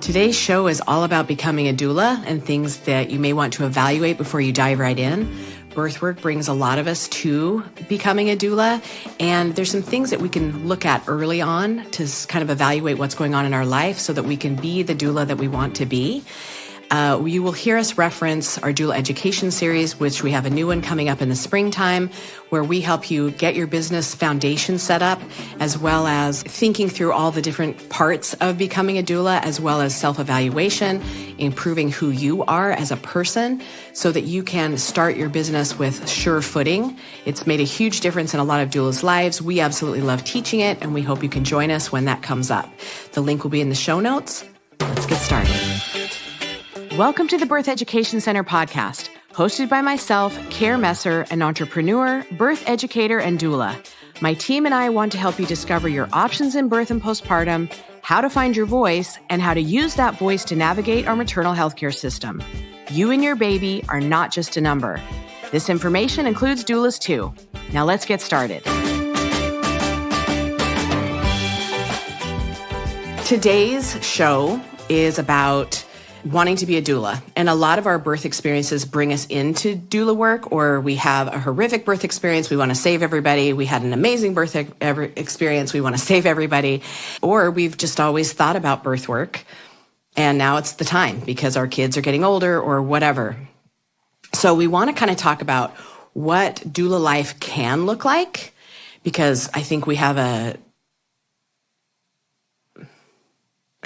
Today's show is all about becoming a doula and things that you may want to evaluate before you dive right in. Birth work brings a lot of us to becoming a doula, and there's some things that we can look at early on to kind of evaluate what's going on in our life so that we can be the doula that we want to be. You will hear us reference our Doula Education Series, which we have a new one coming up in the springtime, where we help you get your business foundation set up, as well as thinking through all the different parts of becoming a doula, as well as self-evaluation, improving who you are as a person so that you can start your business with sure footing. It's made a huge difference in a lot of doulas' lives. We absolutely love teaching it, and we hope you can join us when that comes up. The link will be in the show notes. Let's get started. Welcome to the Birth Education Center podcast, hosted by myself, Care Messer, an entrepreneur, birth educator, and doula. My team and I want to help you discover your options in birth and postpartum, how to find your voice, and how to use that voice to navigate our maternal healthcare system. You and your baby are not just a number. This information includes doulas too. Now let's get started. Today's show is about wanting to be a doula. And a lot of our birth experiences bring us into doula work, or we have a horrific birth experience. We want to save everybody. We had an amazing birth experience. We want to save everybody. Or we've just always thought about birth work. And now it's the time because our kids are getting older or whatever. So we want to kind of talk about what doula life can look like, because I think we have a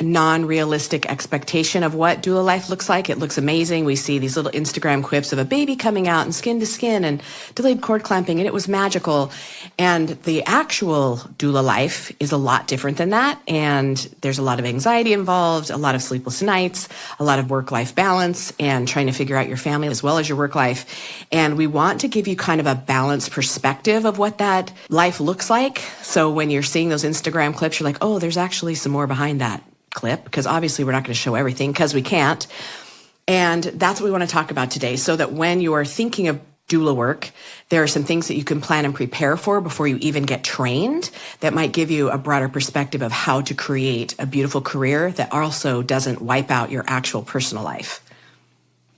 non-realistic expectation of what doula life looks like. It looks amazing. We see these little Instagram quips of a baby coming out and skin to skin and delayed cord clamping, and it was magical. And the actual doula life is a lot different than that. And there's a lot of anxiety involved, a lot of sleepless nights, a lot of work-life balance, and trying to figure out your family as well as your work life. And we want to give you kind of a balanced perspective of what that life looks like. So when you're seeing those Instagram clips, you're like, oh, there's actually some more behind that clip, because obviously we're not going to show everything because we can't. And that's what we want to talk about today, so that when you are thinking of doula work, there are some things that you can plan and prepare for before you even get trained that might give you a broader perspective of how to create a beautiful career that also doesn't wipe out your actual personal life.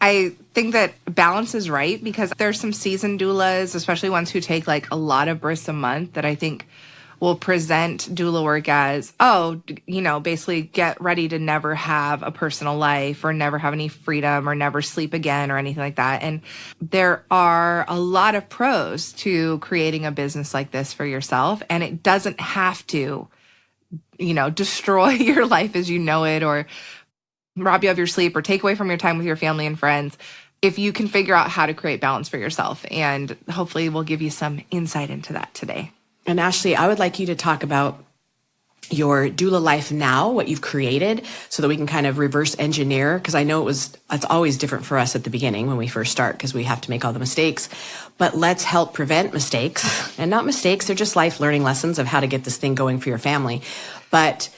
I think that balance is right, because there's some seasoned doulas, especially ones who take like a lot of births a month, that I think will present doula work as, basically get ready to never have a personal life or never have any freedom or never sleep again or anything like that. And there are a lot of pros to creating a business like this for yourself. And it doesn't have to, destroy your life as you know it, or rob you of your sleep, or take away from your time with your family and friends, if you can figure out how to create balance for yourself. And hopefully we'll give you some insight into that today. And Ashley, I would like you to talk about your doula life now, what you've created, so that we can kind of reverse engineer, because I know it's always different for us at the beginning when we first start, because we have to make all the mistakes. But let's help prevent mistakes. And not mistakes, they're just life learning lessons of how to get this thing going for your family. But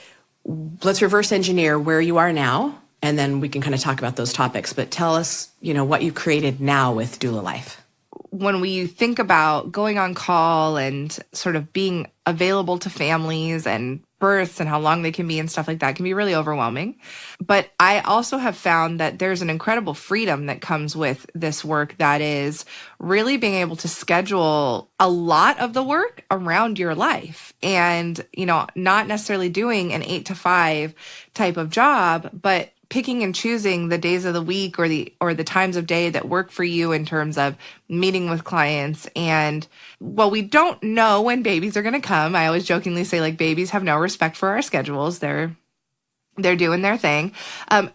let's reverse engineer where you are now, and then we can kind of talk about those topics. But tell us, what you created now with doula life. When we think about going on call and sort of being available to families and births and how long they can be and stuff like that, can be really overwhelming. But I also have found that there's an incredible freedom that comes with this work, that is really being able to schedule a lot of the work around your life, and, not necessarily doing an 8 to 5 type of job, but picking and choosing the days of the week or the times of day that work for you in terms of meeting with clients. And while we don't know when babies are going to come, I always jokingly say, like, babies have no respect for our schedules. They're doing their thing.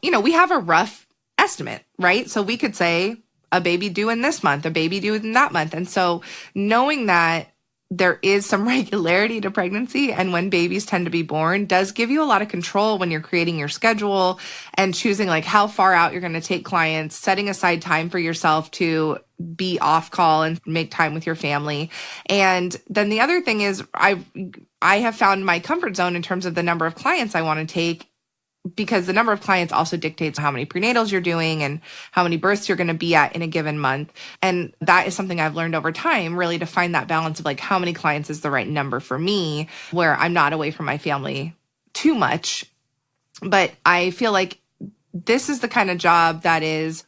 We have a rough estimate, right? So we could say a baby due in this month, a baby due in that month. And so knowing that there is some regularity to pregnancy and when babies tend to be born does give you a lot of control when you're creating your schedule and choosing like how far out you're going to take clients, setting aside time for yourself to be off call and make time with your family. And then the other thing is I have found my comfort zone in terms of the number of clients I want to take, because the number of clients also dictates how many prenatals you're doing and how many births you're going to be at in a given month. And that is something I've learned over time, really, to find that balance of like how many clients is the right number for me, where I'm not away from my family too much But I feel like this is the kind of job that is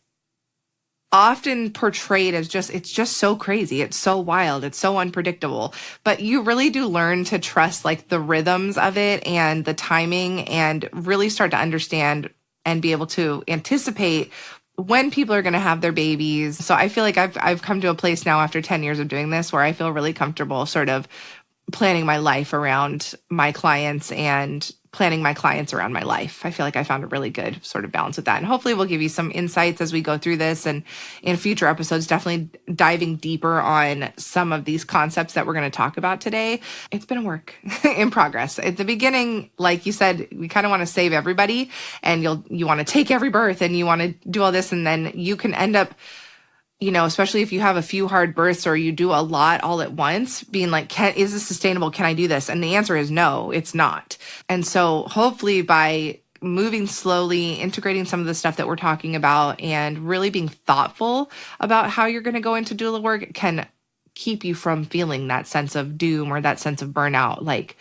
often portrayed as it's just so crazy. It's so wild. It's so unpredictable. But you really do learn to trust like the rhythms of it and the timing, and really start to understand and be able to anticipate when people are going to have their babies. So I feel like I've come to a place now after 10 years of doing this where I feel really comfortable sort of planning my life around my clients and planning my clients around my life. I feel like I found a really good sort of balance with that. And hopefully we'll give you some insights as we go through this, and in future episodes, definitely diving deeper on some of these concepts that we're going to talk about today. It's been a work in progress. At the beginning, like you said, we kind of want to save everybody, and you want to take every birth and you want to do all this, and then you can end up, especially if you have a few hard births or you do a lot all at once, being like, is this sustainable? Can I do this? And the answer is no, it's not. And so hopefully by moving slowly, integrating some of the stuff that we're talking about, and really being thoughtful about how you're going to go into doula work, can keep you from feeling that sense of doom or that sense of burnout, like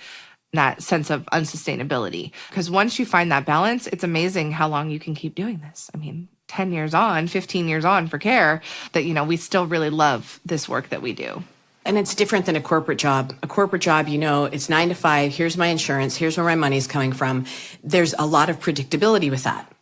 that sense of unsustainability. Because once you find that balance, it's amazing how long you can keep doing this. I mean, 10 years on, 15 years on for care, that, we still really love this work that we do. And it's different than a corporate job. A corporate job, it's 9 to 5. Here's my insurance. Here's where my money's coming from. There's a lot of predictability with that.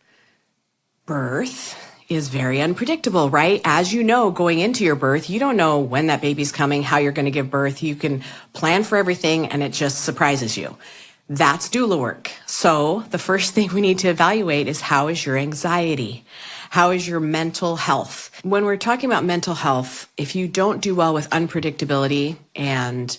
Birth is very unpredictable, right? As you know, going into your birth, you don't know when that baby's coming, how you're going to give birth. You can plan for everything and it just surprises you. That's doula work. So the first thing we need to evaluate is, how is your anxiety? How is your mental health? When we're talking about mental health, if you don't do well with unpredictability and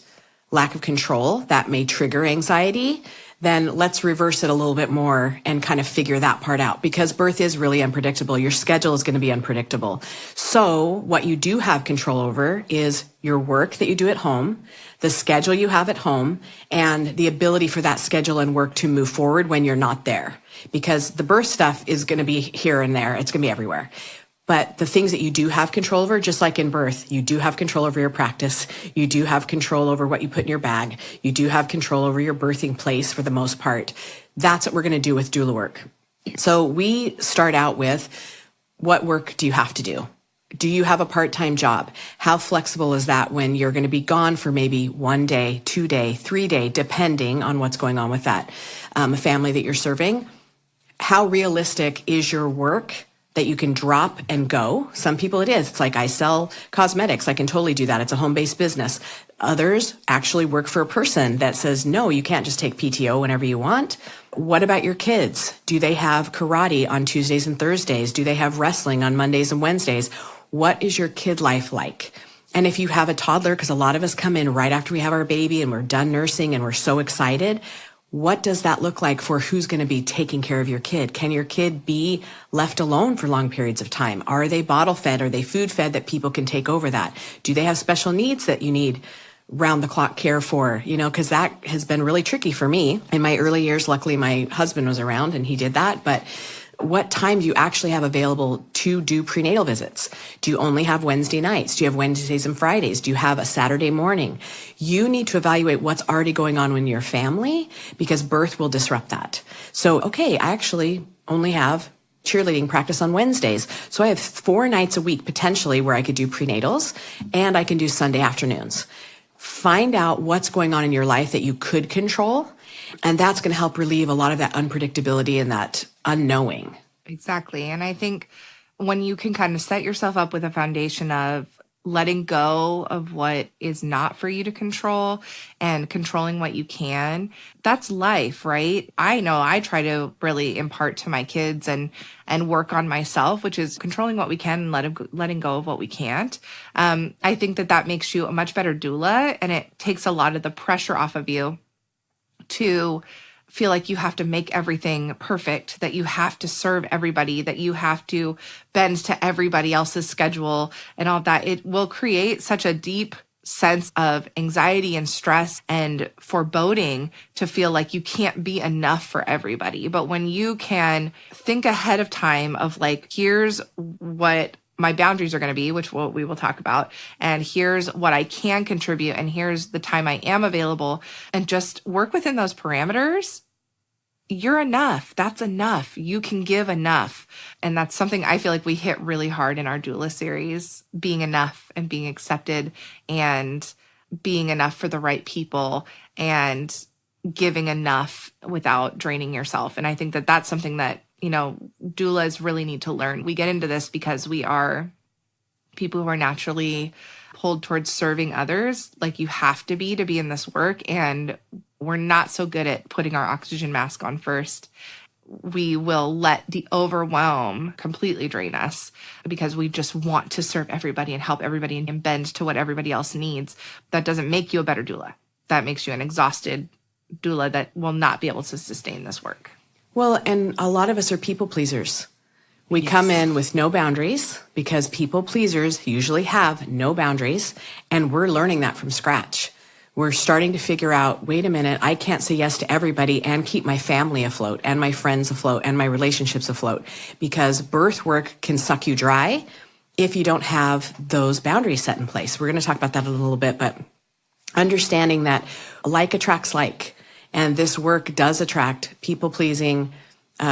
lack of control, that may trigger anxiety. Then let's reverse it a little bit more and kind of figure that part out, because birth is really unpredictable. Your schedule is going to be unpredictable. So what you do have control over is your work that you do at home, the schedule you have at home, and the ability for that schedule and work to move forward when you're not there. Because the birth stuff is going to be here and there. It's going to be everywhere. But the things that you do have control over, just like in birth, you do have control over your practice. You do have control over what you put in your bag. You do have control over your birthing place for the most part. That's what we're going to do with doula work. So we start out with, what work do you have to do? Do you have a part-time job? How flexible is that when you're going to be gone for maybe 1 day, 2 day, 3 day, depending on what's going on with that family that you're serving? How realistic is your work that you can drop and go? Some people it is. It's like, I sell cosmetics. I can totally do that. It's a home-based business. Others actually work for a person that says, no, you can't just take PTO whenever you want. What about your kids? Do they have karate on Tuesdays and Thursdays? Do they have wrestling on Mondays and Wednesdays? What is your kid life like? And if you have a toddler, because a lot of us come in right after we have our baby and we're done nursing and we're so excited, what does that look like for who's going to be taking care of your kid? Can your kid be left alone for long periods of time? Are they bottle fed? Are they food fed that people can take over that? Do they have special needs that you need round the clock care for? Because that has been really tricky for me in my early years. Luckily, my husband was around and he did that. But what time do you actually have available to do prenatal visits? Do you only have Wednesday nights? Do you have Wednesdays and Fridays? Do you have a Saturday morning? You need to evaluate what's already going on in your family, because birth will disrupt that. So, okay, I actually only have cheerleading practice on Wednesdays. So I have 4 nights a week potentially where I could do prenatals, and I can do Sunday afternoons. Find out what's going on in your life that you could control, and that's going to help relieve a lot of that unpredictability and that unknowing. Exactly. And I think when you can kind of set yourself up with a foundation of letting go of what is not for you to control and controlling what you can, that's life, right? I know I try to really impart to my kids and work on myself, which is controlling what we can and letting go of what we can't. I think that makes you a much better doula, and it takes a lot of the pressure off of you to feel like you have to make everything perfect, that you have to serve everybody, that you have to bend to everybody else's schedule and all that. It will create such a deep sense of anxiety and stress and foreboding to feel like you can't be enough for everybody. But when you can think ahead of time of like, here's what my boundaries are going to be, which we will talk about, and here's what I can contribute, and here's the time I am available, and just work within those parameters, you're enough. That's enough. You can give enough. And that's something I feel like we hit really hard in our doula series, being enough and being accepted and being enough for the right people and giving enough without draining yourself. And I think that that's something that, doulas really need to learn. We get into this because we are people who are naturally pulled towards serving others, like you have to be in this work. And we're not so good at putting our oxygen mask on first. We will let the overwhelm completely drain us because we just want to serve everybody and help everybody and bend to what everybody else needs. That doesn't make you a better doula. That makes you an exhausted doula that will not be able to sustain this work. Well, and a lot of us are people pleasers. We come in with no boundaries because people pleasers usually have no boundaries, and we're learning that from scratch. We're starting to figure out, wait a minute, I can't say yes to everybody and keep my family afloat and my friends afloat and my relationships afloat, because birth work can suck you dry if you don't have those boundaries set in place. We're going to talk about that a little bit, but understanding that like attracts like. And this work does attract people-pleasing,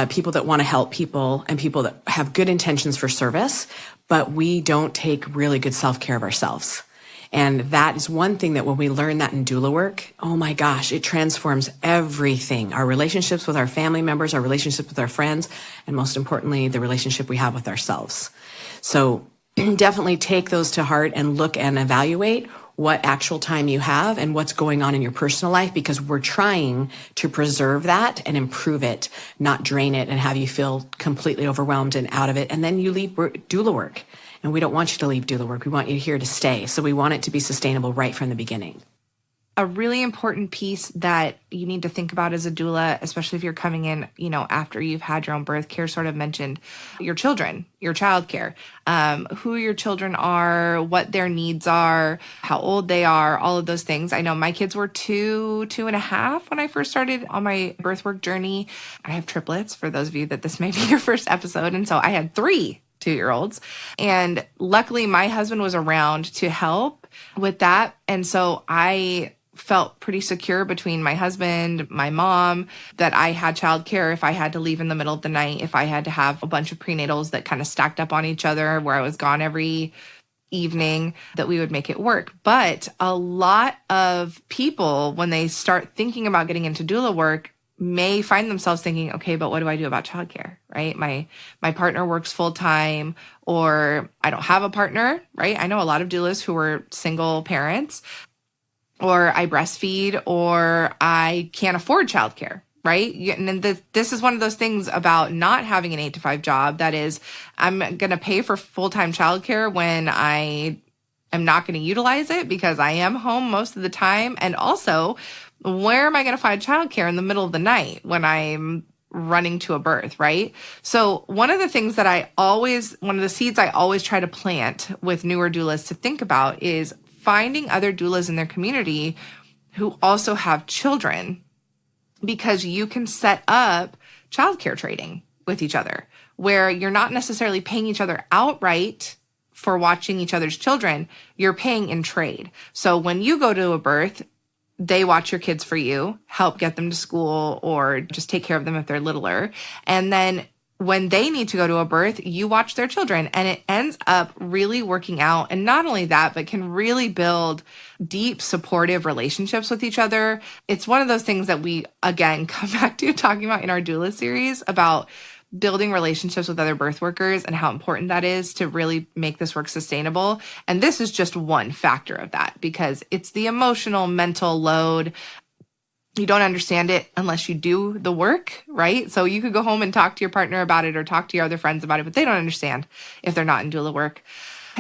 people that want to help people and people that have good intentions for service, but we don't take really good self-care of ourselves. And that is one thing that when we learn that in doula work, oh my gosh, it transforms everything. Our relationships with our family members, our relationships with our friends, and most importantly, the relationship we have with ourselves. So definitely take those to heart and look and evaluate what actual time you have and what's going on in your personal life, because we're trying to preserve that and improve it, not drain it and have you feel completely overwhelmed and out of it. And then you leave doula work. And we don't want you to leave doula work. We want you here to stay. So we want it to be sustainable right from the beginning. A really important piece that you need to think about as a doula, especially if you're coming in, after you've had your own birth, Care sort of mentioned your children, your childcare, who your children are, what their needs are, how old they are, all of those things. I know my kids were 2.5 when I first started on my birth work journey. I have triplets, for those of you that this may be your first episode. And so I had 3 2-year-olds. And luckily my husband was around to help with that. And so I felt pretty secure between my husband, my mom, that I had childcare if I had to leave in the middle of the night, if I had to have a bunch of prenatals that kind of stacked up on each other where I was gone every evening, that we would make it work. But a lot of people, when they start thinking about getting into doula work, may find themselves thinking, okay, but what do I do about childcare, right? My partner works full time, or I don't have a partner, right? I know a lot of doulas who are single parents, or I breastfeed, or I can't afford childcare, right? And this is one of those things about not having an 8-to-5 job. That is, I'm going to pay for full-time childcare when I am not going to utilize it because I am home most of the time. And also, where am I going to find childcare in the middle of the night when I'm running to a birth, right? So one of the things that one of the seeds I always try to plant with newer doulas to think about is finding other doulas in their community who also have children, because you can set up childcare trading with each other where you're not necessarily paying each other outright for watching each other's children. You're paying in trade. So when you go to a birth, they watch your kids for you, help get them to school, or just take care of them if they're littler. And then when they need to go to a birth, you watch their children, and it ends up really working out. And not only that, but can really build deep, supportive relationships with each other. It's one of those things that we, again, come back to talking about in our doula series about building relationships with other birth workers and how important that is to really make this work sustainable. And this is just one factor of that, because it's the emotional, mental load. You don't understand it unless you do the work, right? So you could go home and talk to your partner about it or talk to your other friends about it, but they don't understand if they're not in doula work.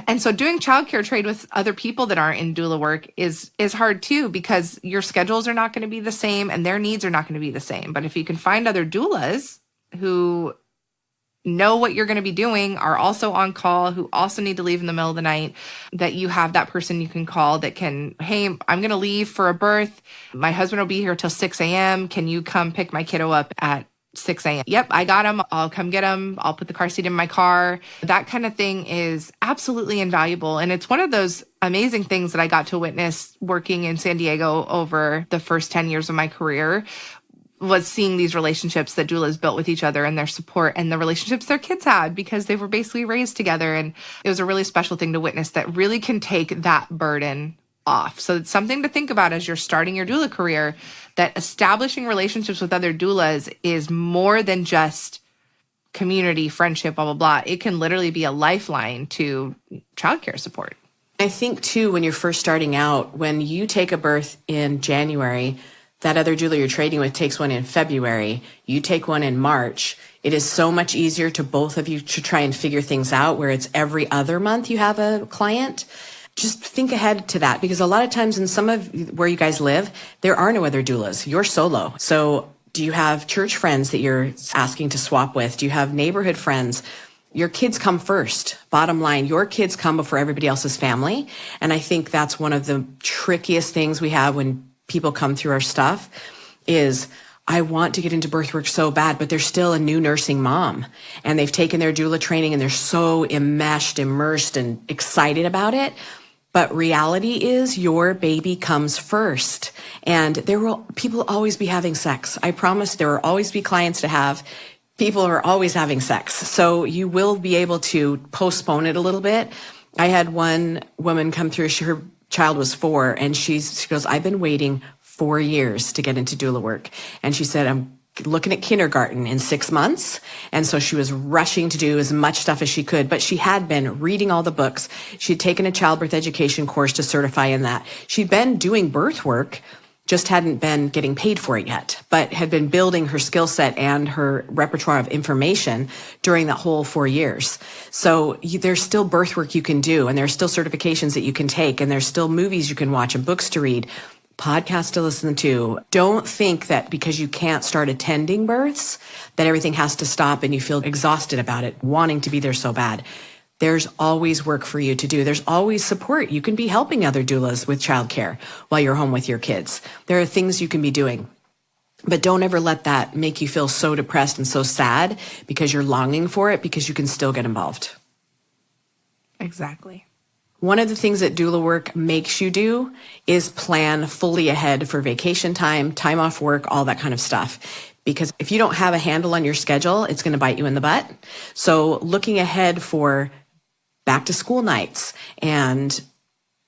And so doing childcare trade with other people that aren't in doula work is hard too, because your schedules are not going to be the same and their needs are not going to be the same. But if you can find other doulas who know what you're going to be doing, are also on call, who also need to leave in the middle of the night, that you have that person you can call that can, hey, I'm going to leave for a birth. My husband will be here till 6 a.m. Can you come pick my kiddo up at 6 a.m.? Yep, I got him. I'll come get him. I'll put the car seat in my car. That kind of thing is absolutely invaluable. And it's one of those amazing things that I got to witness working in San Diego over the first 10 years of my career. was seeing these relationships that doulas built with each other and their support and the relationships their kids had because they were basically raised together. And it was a really special thing to witness that really can take that burden off. So it's something to think about as you're starting your doula career, that establishing relationships with other doulas is more than just community, friendship, blah, blah, blah. It can literally be a lifeline to childcare support. I think too, when you're first starting out, when you take a birth in January, that other doula you're trading with takes one in February, you take one in March. It is so much easier to both of you to try and figure things out where it's every other month you have a client. Just think ahead to that, because a lot of times in some of where you guys live, there are no other doulas. You're solo. So do you have church friends that you're asking to swap with? Do you have neighborhood friends? Your kids come first. Bottom line, your kids come before everybody else's family. And I think that's one of the trickiest things we have when people come through our stuff is, I want to get into birth work so bad, but they're still a new nursing mom and they've taken their doula training and they're so immersed and excited about it. But reality is your baby comes first, and people will always be having sex. I promise there will always be clients to have. People are always having sex. So you will be able to postpone it a little bit. I had one woman come through, her child was 4, and she goes, I've been waiting 4 years to get into doula work. And she said, I'm looking at kindergarten in 6 months. And so she was rushing to do as much stuff as she could, but she had been reading all the books. She'd taken a childbirth education course to certify in that. She'd been doing birth work, just hadn't been getting paid for it yet, but had been building her skill set and her repertoire of information during that whole 4 years. So there's still birth work you can do, and there's still certifications that you can take, and there's still movies you can watch and books to read, podcasts to listen to. Don't think that because you can't start attending births that everything has to stop and you feel exhausted about it, wanting to be there so bad. There's always work for you to do. There's always support. You can be helping other doulas with childcare while you're home with your kids. There are things you can be doing. But don't ever let that make you feel so depressed and so sad because you're longing for it, because you can still get involved. Exactly. One of the things that doula work makes you do is plan fully ahead for vacation time off work, all that kind of stuff. Because if you don't have a handle on your schedule, it's going to bite you in the butt. So looking ahead for back to school nights and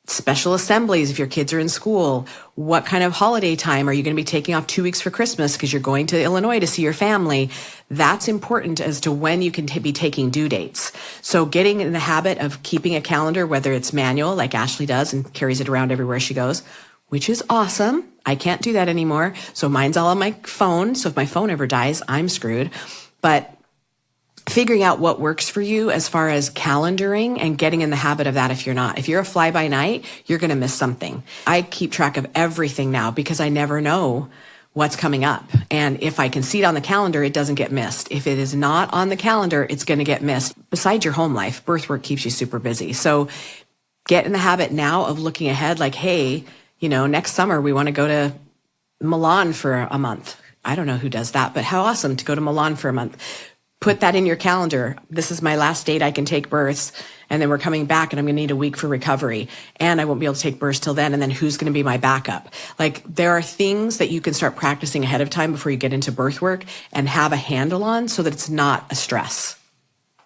special assemblies if your kids are in school, what kind of holiday time are you going to be taking off 2 weeks for Christmas because you're going to Illinois to see your family? That's important as to when you can be taking due dates. So getting in the habit of keeping a calendar, whether it's manual like Ashley does and carries it around everywhere she goes, which is awesome. I can't do that anymore. So mine's all on my phone. So if my phone ever dies, I'm screwed. But figuring out what works for you as far as calendaring and getting in the habit of that if you're not. If you're a fly-by-night, you're going to miss something. I keep track of everything now because I never know what's coming up. And if I can see it on the calendar, it doesn't get missed. If it is not on the calendar, it's going to get missed. Besides your home life, birth work keeps you super busy. So get in the habit now of looking ahead like, hey, next summer we want to go to Milan for a month. I don't know who does that, but how awesome to go to Milan for a month. Put that in your calendar. This is my last date I can take births, and then we're coming back and I'm going to need a week for recovery, and I won't be able to take births till then, and then who's going to be my backup? Like, there are things that you can start practicing ahead of time before you get into birth work and have a handle on so that it's not a stress.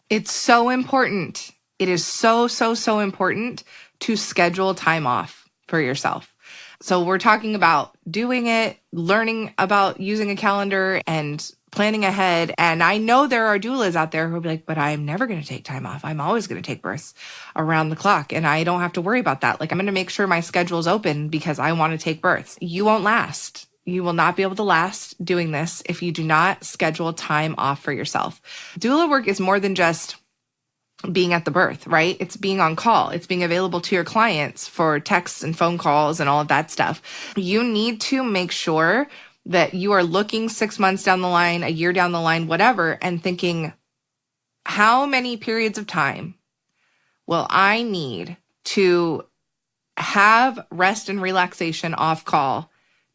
It's so important. It is so, so, so important to schedule time off for yourself. So we're talking about doing it, learning about using a calendar and planning ahead. And I know there are doulas out there who will be like, but I'm never going to take time off. I'm always going to take births around the clock. And I don't have to worry about that. Like, I'm going to make sure my schedule is open because I want to take births. You won't last. You will not be able to last doing this if you do not schedule time off for yourself. Doula work is more than just being at the birth, right? It's being on call. It's being available to your clients for texts and phone calls and all of that stuff. You need to make sure that you are looking 6 months down the line, a year down the line, whatever, and thinking, how many periods of time will I need to have rest and relaxation off call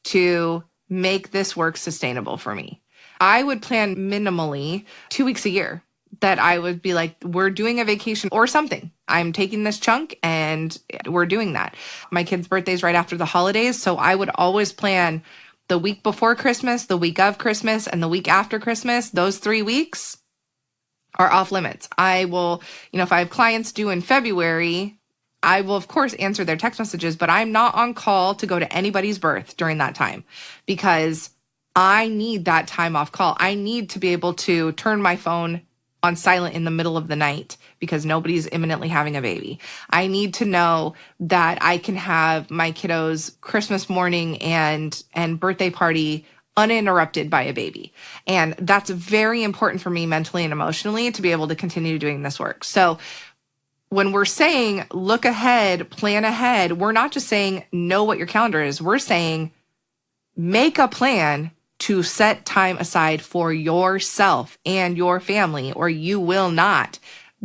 to make this work sustainable for me? I would plan minimally 2 weeks a year that I would be like, we're doing a vacation or something. I'm taking this chunk and we're doing that. My kid's birthday is right after the holidays, so I would always plan The week before Christmas, the week of Christmas, and the week after Christmas, those 3 weeks are off limits. I will, if I have clients due in February, I will, of course, answer their text messages, but I'm not on call to go to anybody's birth during that time because I need that time off call. I need to be able to turn my phone on silent in the middle of the night because nobody's imminently having a baby. I need to know that I can have my kiddos Christmas morning and birthday party uninterrupted by a baby. And that's very important for me mentally and emotionally to be able to continue doing this work. So when we're saying look ahead, plan ahead, we're not just saying know what your calendar is. We're saying make a plan to set time aside for yourself and your family, or you will not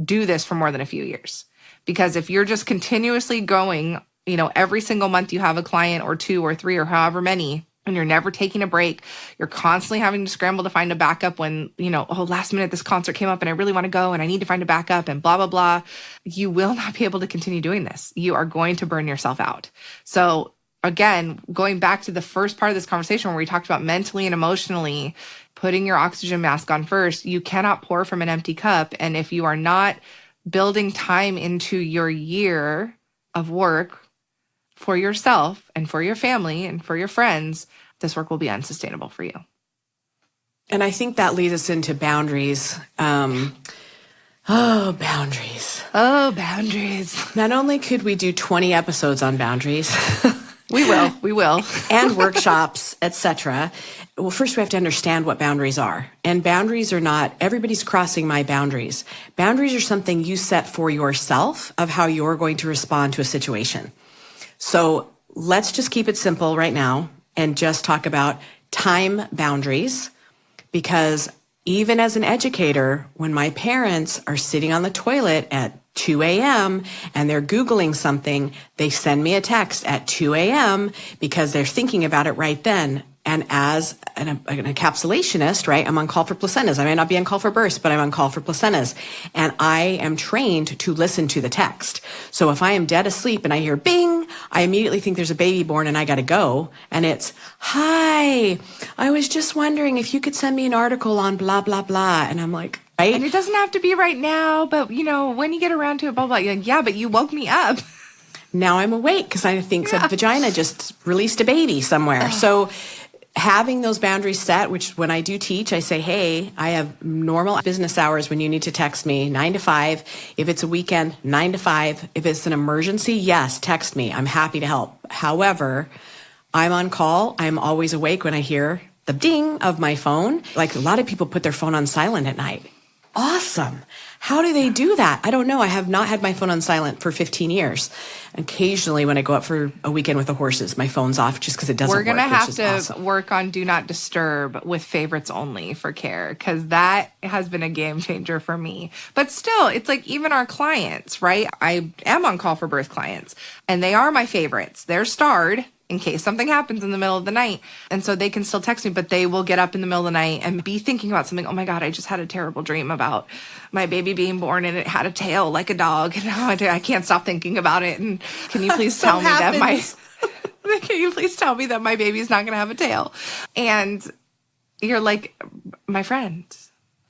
do this for more than a few years. Because if you're just continuously going, every single month you have a client or 2 or 3 or however many, and you're never taking a break, you're constantly having to scramble to find a backup when, last minute this concert came up and I really want to go and I need to find a backup and blah, blah, blah. You will not be able to continue doing this. You are going to burn yourself out. So again, going back to the first part of this conversation where we talked about mentally and emotionally putting your oxygen mask on first, you cannot pour from an empty cup. And if you are not building time into your year of work for yourself and for your family and for your friends, this work will be unsustainable for you. And I think that leads us into boundaries. Boundaries. Oh, boundaries. Not only could we do 20 episodes on boundaries, we will. And workshops, etc. Well, first we have to understand what boundaries are. And boundaries are not, everybody's crossing my boundaries. Boundaries are something you set for yourself of how you're going to respond to a situation. So let's just keep it simple right now and just talk about time boundaries, because even as an educator, when my parents are sitting on the toilet at 2 a.m. and they're Googling something, they send me a text at 2 a.m. because they're thinking about it right then. And as an encapsulationist, right, I'm on call for placentas. I may not be on call for births, but I'm on call for placentas. And I am trained to listen to the text. So if I am dead asleep and I hear bing, I immediately think there's a baby born and I got to go. And it's, hi, I was just wondering if you could send me an article on blah, blah, blah. And I'm like, right? And it doesn't have to be right now, but, when you get around to it, blah, blah, blah. Yeah, but you woke me up. Now I'm awake because I think the vagina just released a baby somewhere. So having those boundaries set, which when I do teach, I say, hey, I have normal business hours when you need to text me, 9 to 5. If it's a weekend, 9 to 5. If it's an emergency, yes, text me. I'm happy to help. However, I'm on call. I'm always awake when I hear the ding of my phone. Like a lot of people put their phone on silent at night. Awesome. How do they do that? I don't know. I have not had my phone on silent for 15 years. Occasionally when I go out for a weekend with the horses, my phone's off just because it doesn't work. We're going to have to work on Do Not Disturb with favorites only for care, because that has been a game changer for me. But still, it's like even our clients, right? I am on call for birth clients, and they are my favorites. They're starred in case something happens in the middle of the night. And so they can still text me, but they will get up in the middle of the night and be thinking about something. Oh my God, I just had a terrible dream about my baby being born and it had a tail like a dog. And I can't stop thinking about it. And can you please tell me that my baby's not going to have a tail? And you're like, my friend,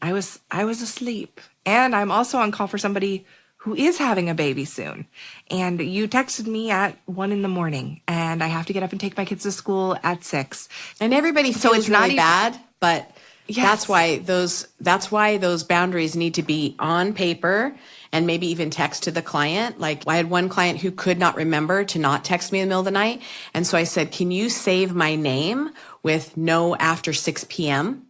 I was asleep. And I'm also on call for somebody who is having a baby soon. And you texted me at 1 a.m. and I have to get up and take my kids to school at 6. And everybody feels it's really bad, but yes. That's why those boundaries need to be on paper and maybe even text to the client. Like I had one client who could not remember to not text me in the middle of the night. And so I said, can you save my name with no after 6 p.m.?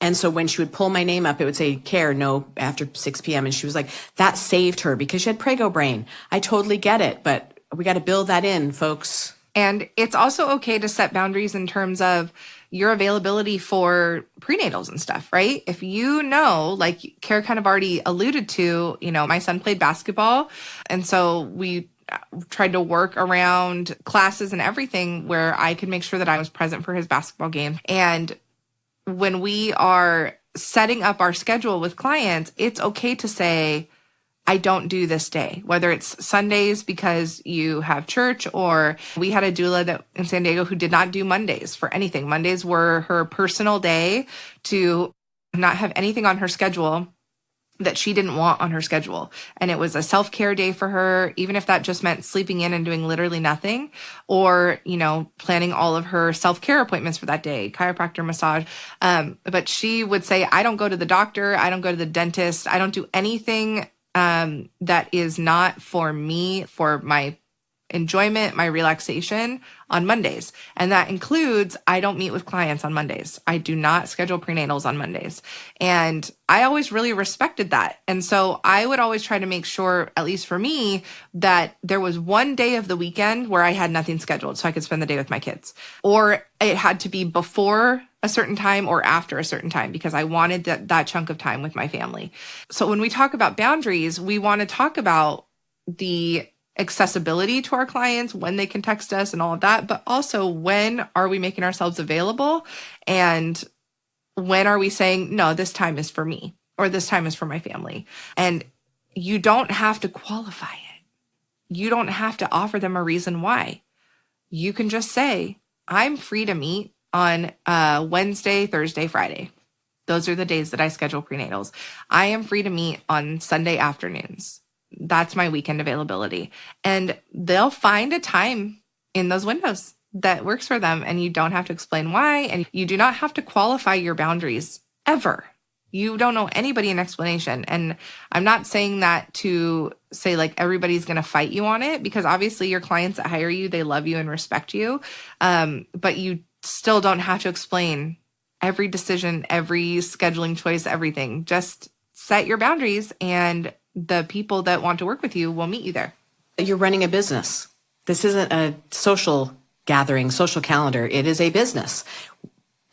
And so when she would pull my name up, it would say, care, no, after 6 p.m. And she was like, that saved her because she had prego brain. I totally get it, but we got to build that in, folks. And it's also okay to set boundaries in terms of your availability for prenatals and stuff, right? If you know, like Care kind of already alluded to, my son played basketball. And so we tried to work around classes and everything where I could make sure that I was present for his basketball game. And when we are setting up our schedule with clients, it's okay to say, I don't do this day, whether it's Sundays because you have church, or we had a doula that in San Diego who did not do Mondays for anything. Mondays were her personal day to not have anything on her schedule that she didn't want on her schedule. And it was a self-care day for her, even if that just meant sleeping in and doing literally nothing, or, planning all of her self-care appointments for that day, chiropractor, massage. But she would say, I don't go to the doctor. I don't go to the dentist. I don't do anything that is not for me, for my enjoyment, my relaxation on Mondays. And that includes, I don't meet with clients on Mondays. I do not schedule prenatals on Mondays. And I always really respected that. And so I would always try to make sure, at least for me, that there was one day of the weekend where I had nothing scheduled so I could spend the day with my kids. Or it had to be before a certain time or after a certain time, because I wanted that chunk of time with my family. So when we talk about boundaries, we want to talk about the accessibility to our clients, when they can text us and all of that, but also when are we making ourselves available, and when are we saying, no, this time is for me, or this time is for my family. And you don't have to qualify it. You don't have to offer them a reason why. You can just say, I'm free to meet on Wednesday, Thursday, Friday. Those are the days that I schedule prenatals. I am free to meet on Sunday afternoons. That's my weekend availability. And they'll find a time in those windows that works for them. And you don't have to explain why. And you do not have to qualify your boundaries ever. You don't owe anybody an explanation. And I'm not saying that to say like everybody's going to fight you on it, because obviously your clients that hire you, they love you and respect you. But you still don't have to explain every decision, every scheduling choice, everything. Just set your boundaries, and the people that want to work with you will meet you there. You're running a business. This isn't a social gathering, social calendar. It is a business.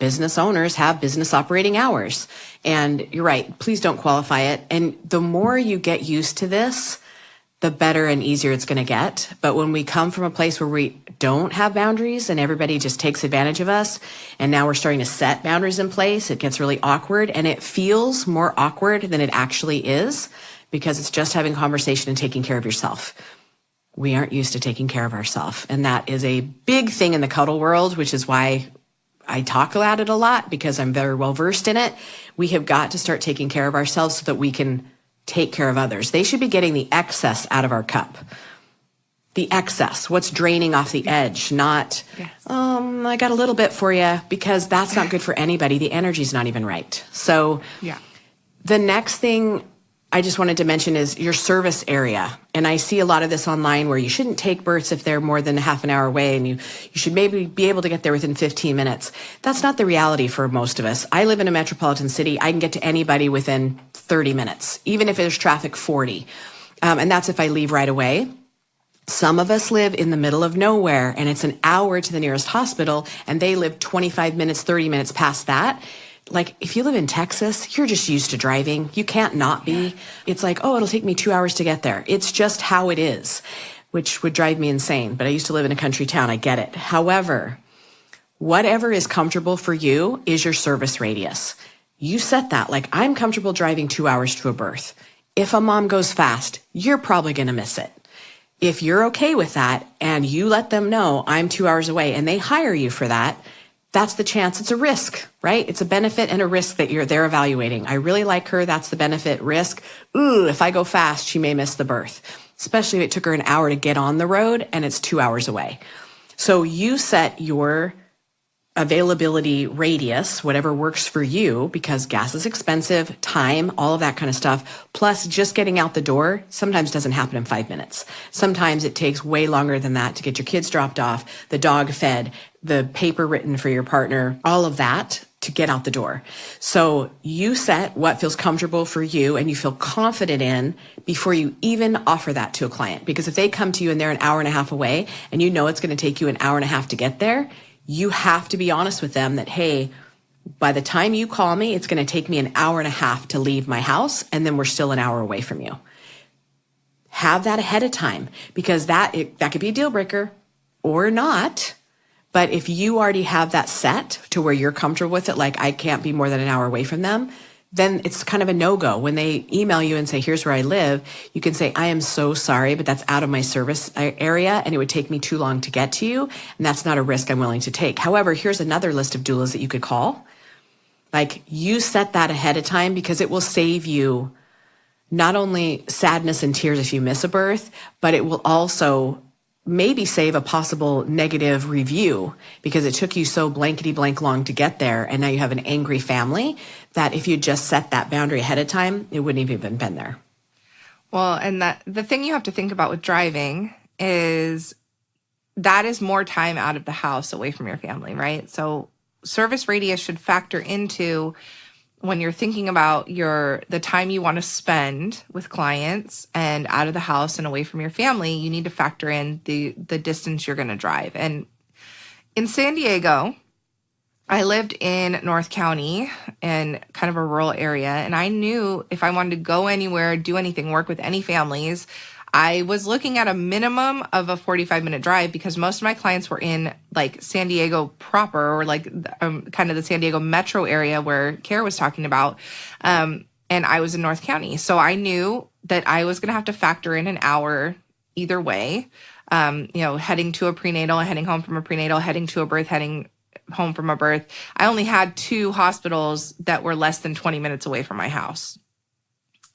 Business owners have business operating hours. And you're right, please don't qualify it. And the more you get used to this, the better and easier it's going to get. But when we come from a place where we don't have boundaries and everybody just takes advantage of us, and now we're starting to set boundaries in place, it gets really awkward, and it feels more awkward than it actually is, because it's just having conversation and taking care of yourself. We aren't used to taking care of ourselves. And that is a big thing in the cuddle world, which is why I talk about it a lot, because I'm very well versed in it. We have got to start taking care of ourselves so that we can take care of others. They should be getting the excess out of our cup. The excess, what's draining off the edge, not, yes. I got a little bit for you, because that's not good for anybody. The energy's not even right. So yeah. The next thing I just wanted to mention is your service area. And I see a lot of this online where you shouldn't take births if they're more than a half an hour away, and you should maybe be able to get there within 15 minutes. That's not the reality for most of us. I live in a metropolitan city. I can get to anybody within 30 minutes, even if there's traffic, 40. And that's if I leave right away. Some of us live in the middle of nowhere, and it's an hour to the nearest hospital, and they live 25 minutes, 30 minutes past that. Like, if you live in Texas, you're just used to driving. You can't not be. It's like, oh, it'll take me 2 hours to get there. It's just how it is, which would drive me insane. But I used to live in a country town. I get it. However, whatever is comfortable for you is your service radius. You set that. Like, I'm comfortable driving 2 hours to a birth. If a mom goes fast, you're probably going to miss it. If you're okay with that and you let them know I'm 2 hours away and they hire you for that, that's the chance. It's a risk, right? It's a benefit and a risk that they're evaluating. I really like her. That's the benefit. Risk. Ooh, if I go fast, she may miss the birth, especially if it took her an hour to get on the road and it's 2 hours away. So you set your availability radius, whatever works for you, because gas is expensive, time, all of that kind of stuff. Plus, just getting out the door sometimes doesn't happen in 5 minutes. Sometimes it takes way longer than that to get your kids dropped off, the dog fed, the paper written for your partner, all of that to get out the door. So you set what feels comfortable for you and you feel confident in before you even offer that to a client. Because if they come to you and they're an hour and a half away and you know it's going to take you an hour and a half to get there, you have to be honest with them that, hey, by the time you call me, it's going to take me an hour and a half to leave my house, and then we're still an hour away from you. Have that ahead of time, because that could be a deal breaker or not. But if you already have that set to where you're comfortable with it, like I can't be more than an hour away from them, then it's kind of a no-go. When they email you and say, here's where I live, you can say, I am so sorry, but that's out of my service area and it would take me too long to get to you. And that's not a risk I'm willing to take. However, here's another list of doulas that you could call. Like, you set that ahead of time because it will save you not only sadness and tears if you miss a birth, but it will also maybe save a possible negative review because it took you so blankety blank long to get there. And now you have an angry family that if you just set that boundary ahead of time, it wouldn't have even been there. Well, and that the thing you have to think about with driving is that is more time out of the house away from your family, right? So service radius should factor into when you're thinking about the time you want to spend with clients and out of the house and away from your family. You need to factor in the distance you're going to drive. And in San Diego, I lived in North County in kind of a rural area, and I knew if I wanted to go anywhere, do anything, work with any families, I was looking at a minimum of a 45-minute drive because most of my clients were in like San Diego proper or like kind of the San Diego metro area where Kara was talking about. And I was in North County. So I knew that I was going to have to factor in an hour either way, heading to a prenatal, heading home from a prenatal, heading to a birth, heading home from a birth. I only had 2 hospitals that were less than 20 minutes away from my house.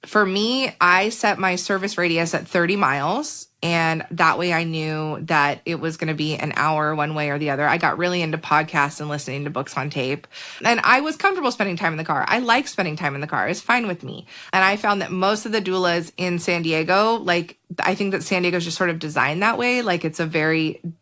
For me, I set my service radius at 30 miles, and that way I knew that it was going to be an hour one way or the other. I got really into podcasts and listening to books on tape, and I was comfortable spending time in the car. I like spending time in the car. It's fine with me. And I found that most of the doulas in San Diego, like, I think that San Diego's just sort of designed that way. Like, it's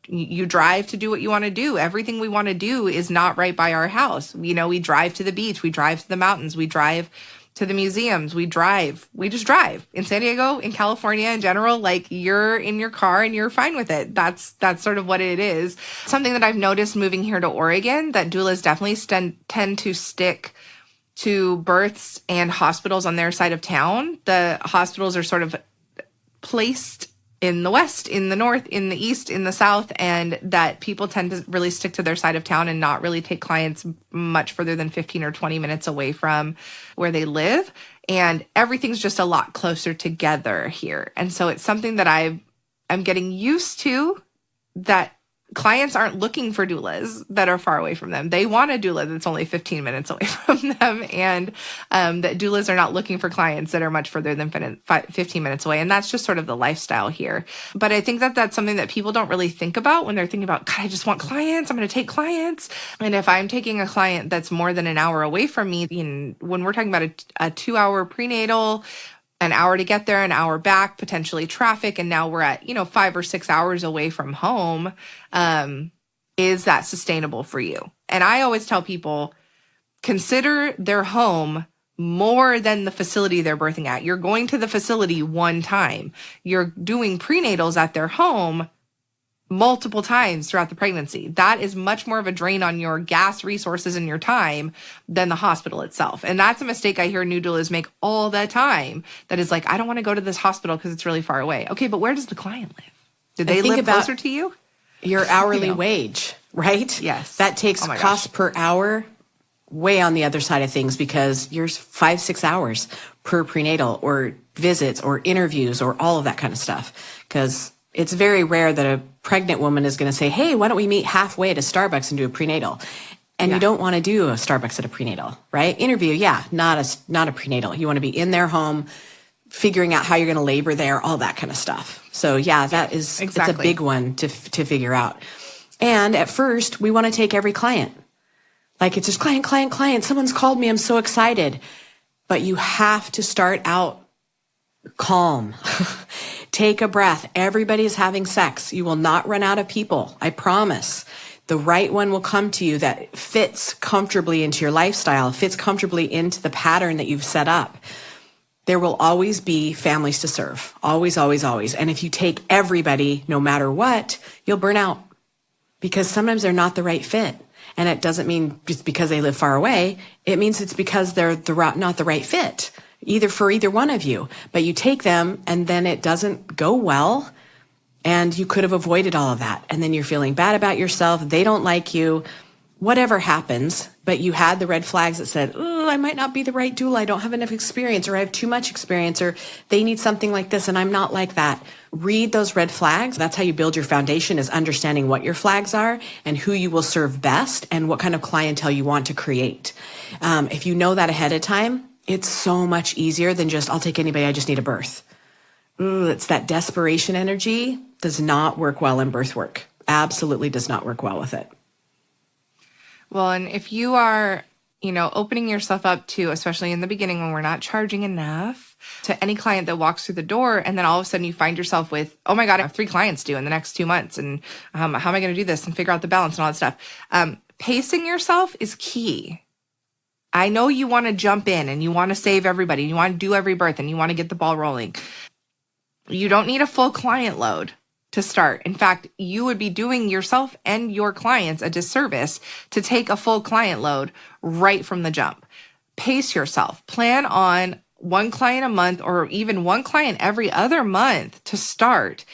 you drive to do what you want to do. Everything we want to do is not right by our house. We drive to the beach, we drive to the mountains, we drive to the museums, we just drive. In San Diego, in California in general, like, you're in your car and you're fine with it. That's sort of what it is. Something that I've noticed moving here to Oregon, that doulas definitely tend to stick to births and hospitals on their side of town. The hospitals are sort of placed in the west, in the north, in the east, in the south, and that people tend to really stick to their side of town and not really take clients much further than 15 or 20 minutes away from where they live. And everything's just a lot closer together here. And so it's something that I'm getting used to, that clients aren't looking for doulas that are far away from them. They want a doula that's only 15 minutes away from them, and that doulas are not looking for clients that are much further than 15 minutes away. And that's just sort of the lifestyle here. But I think that that's something that people don't really think about when they're thinking about, God, I just want clients. I'm going to take clients. And if I'm taking a client that's more than an hour away from me, when we're talking about a 2-hour prenatal, an hour to get there, an hour back, potentially traffic, and now we're at 5 or 6 hours away from home. Is that sustainable for you? And I always tell people, consider their home more than the facility they're birthing at. You're going to the facility one time. You're doing prenatals at their home multiple times throughout the pregnancy. That is much more of a drain on your gas resources and your time than the hospital itself. And that's a mistake I hear new doulas make all the time. That is like, I don't want to go to this hospital because it's really far away. Okay, but where does the client live? Did they live closer to you? Your hourly wage, right? Yes. That takes cost per hour way on the other side of things, because you're 5-6 hours per prenatal or visits or interviews or all of that kind of stuff. Because it's very rare that a pregnant woman is going to say, hey, why don't we meet halfway at a Starbucks and do a prenatal? And you don't want to do a Starbucks at a prenatal, right? Interview, not a prenatal. You want to be in their home, figuring out how you're going to labor there, all that kind of stuff. So that is exactly. It's a big one to figure out. And at first, we want to take every client. Like, it's just client. Someone's called me. I'm so excited. But you have to start out calm. Take a breath. Everybody's having sex. You will not run out of people. I promise. The right one will come to you that fits comfortably into your lifestyle, fits comfortably into the pattern that you've set up. There will always be families to serve. Always, always, always. And if you take everybody, no matter what, you'll burn out, because sometimes they're not the right fit. And it doesn't mean just because they live far away. It means it's because they're not the right fit, for either one of you. But you take them and then it doesn't go well, and you could have avoided all of that. And then you're feeling bad about yourself. They don't like you. whatever happens, but you had the red flags that said, oh, I might not be the right doula. I don't have enough experience, or I have too much experience, or they need something like this and I'm not like that. Read those red flags. That's how you build your foundation, is understanding what your flags are and who you will serve best and what kind of clientele you want to create. If you know that ahead of time, it's so much easier than just, I'll take anybody, I just need a birth. Ooh, it's that desperation energy does not work well in birth work. Absolutely does not work well with it. Well, and if you are, opening yourself up to, especially in the beginning when we're not charging enough, to any client that walks through the door, and then all of a sudden you find yourself with, oh my God, I have 3 clients due in the next 2 months, and how am I going to do this and figure out the balance and all that stuff? Pacing yourself is key. I know you want to jump in and you want to save everybody, you want to do every birth, and you want to get the ball rolling. You don't need a full client load to start. In fact, you would be doing yourself and your clients a disservice to take a full client load right from the jump. Pace yourself. Plan on 1 client a month, or even 1 client every other month to start.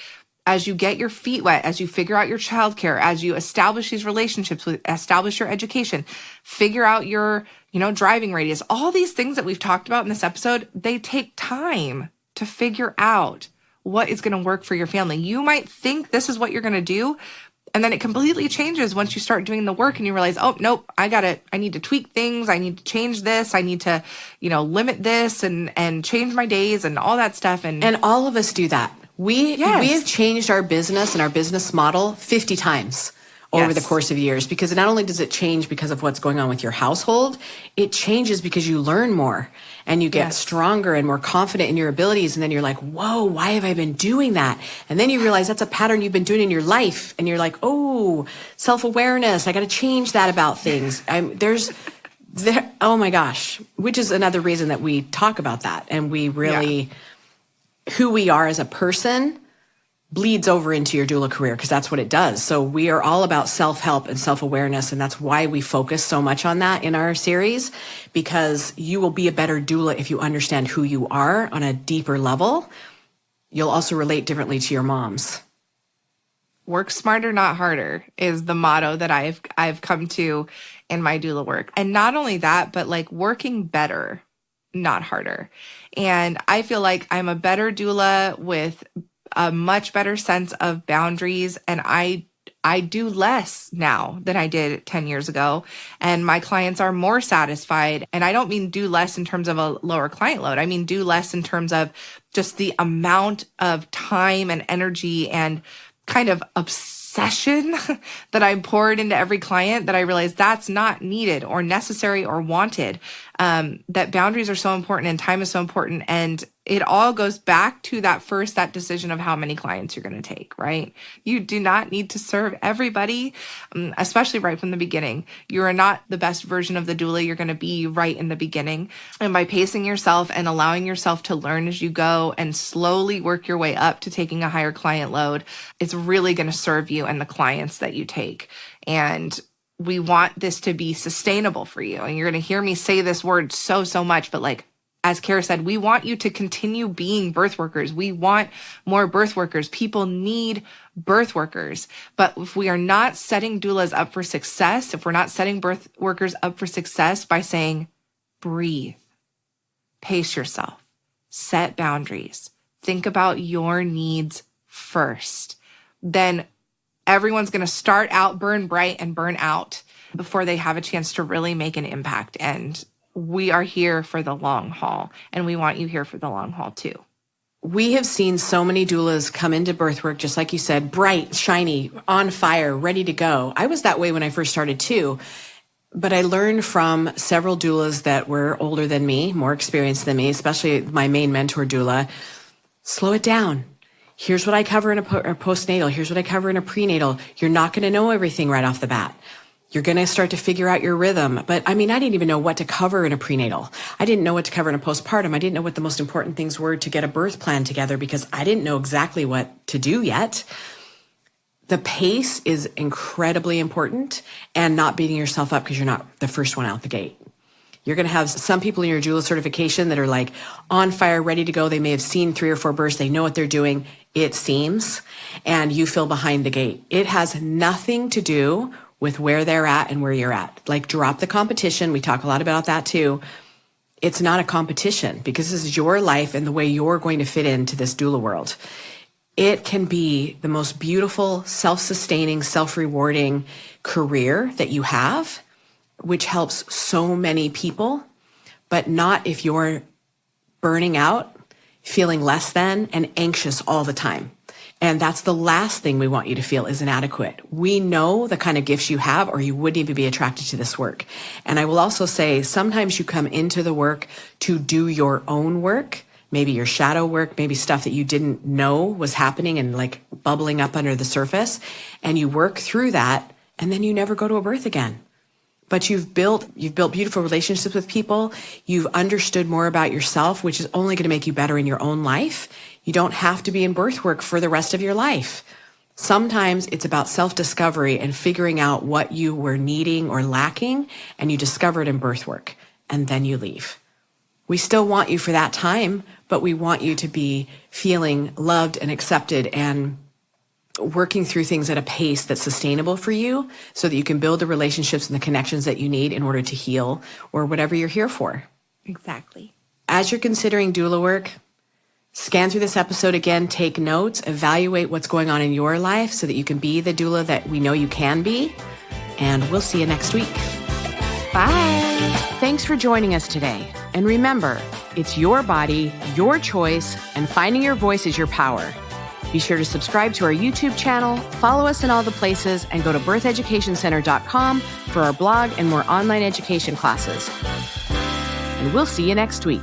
As you get your feet wet, as you figure out your childcare, as you establish these relationships, establish your education, figure out your, driving radius, all these things that we've talked about in this episode, they take time to figure out what is going to work for your family. You might think this is what you're going to do, and then it completely changes once you start doing the work and you realize, oh, nope, I need to tweak things. I need to change this. I need to, limit this and change my days and all that stuff. And all of us do that. We have changed our business and our business model 50 times over the course of years, because not only does it change because of what's going on with your household, it changes because you learn more and you get stronger and more confident in your abilities. And then you're like, whoa, why have I been doing that? And then you realize that's a pattern you've been doing in your life. And you're like, oh, self-awareness. I got to change that about things. Oh my gosh, which is another reason that we talk about that. And we really, who we are as a person bleeds over into your doula career, because that's what it does. So we are all about self-help and self-awareness, and that's why we focus so much on that in our series, because you will be a better doula if you understand who you are on a deeper level. You'll also relate differently to your moms. Work smarter, not harder is the motto that I've come to in my doula work. And not only that, but like working better, not harder. And I feel like I'm a better doula with a much better sense of boundaries, and I do less now than I did 10 years ago, and my clients are more satisfied. And I don't mean do less in terms of a lower client load. I mean do less in terms of just the amount of time and energy and kind of obsession that I poured into every client, that I realized that's not needed or necessary or wanted. That boundaries are so important and time is so important. And it all goes back to that decision of how many clients you're going to take, right? You do not need to serve everybody, especially right from the beginning. You are not the best version of the doula you're going to be right in the beginning. And by pacing yourself and allowing yourself to learn as you go and slowly work your way up to taking a higher client load, it's really going to serve you and the clients that you take. And we want this to be sustainable for you. And you're going to hear me say this word so much, but like, as Kara said, we want you to continue being birth workers. We want more birth workers. People need birth workers. But if we are not setting doulas up for success, if we're not setting birth workers up for success by saying, breathe, pace yourself, set boundaries, think about your needs first, then everyone's going to start out, burn bright and burn out before they have a chance to really make an impact. And we are here for the long haul, and we want you here for the long haul too. We have seen so many doulas come into birth work, just like you said, bright, shiny, on fire, ready to go. I was that way when I first started too, but I learned from several doulas that were older than me, more experienced than me, especially my main mentor doula. Slow it down. Here's what I cover in a postnatal. Here's what I cover in a prenatal. You're not going to know everything right off the bat. You're going to start to figure out your rhythm. But I mean, I didn't even know what to cover in a prenatal. I didn't know what to cover in a postpartum. I didn't know what the most important things were to get a birth plan together, because I didn't know exactly what to do yet. The pace is incredibly important, and not beating yourself up because you're not the first one out the gate. You're going to have some people in your doula certification that are like on fire, ready to go. They may have seen 3 or 4 births. They know what they're doing, it seems, and you feel behind the gate. It has nothing to do with where they're at and where you're at. Like, drop the competition. We talk a lot about that too. It's not a competition because this is your life and the way you're going to fit into this doula world. It can be the most beautiful, self-sustaining, self-rewarding career that you have, which helps so many people, but not if you're burning out, feeling less than, and anxious all the time. And that's the last thing we want you to feel is inadequate. We know the kind of gifts you have, or you wouldn't even be attracted to this work. And I will also say, sometimes you come into the work to do your own work, maybe your shadow work, maybe stuff that you didn't know was happening and like bubbling up under the surface. And you work through that, and then you never go to a birth again. But you've built beautiful relationships with people. You've understood more about yourself, which is only going to make you better in your own life. You don't have to be in birth work for the rest of your life. Sometimes it's about self-discovery and figuring out what you were needing or lacking, and you discover it in birth work, and then you leave. We still want you for that time, but we want you to be feeling loved and accepted and working through things at a pace that's sustainable for you so that you can build the relationships and the connections that you need in order to heal or whatever you're here for. Exactly. As you're considering doula work, scan through this episode again, take notes, evaluate what's going on in your life so that you can be the doula that we know you can be. And we'll see you next week. Bye. Thanks for joining us today. And remember, it's your body, your choice, and finding your voice is your power. Be sure to subscribe to our YouTube channel, follow us in all the places, and go to birtheducationcenter.com for our blog and more online education classes. And we'll see you next week.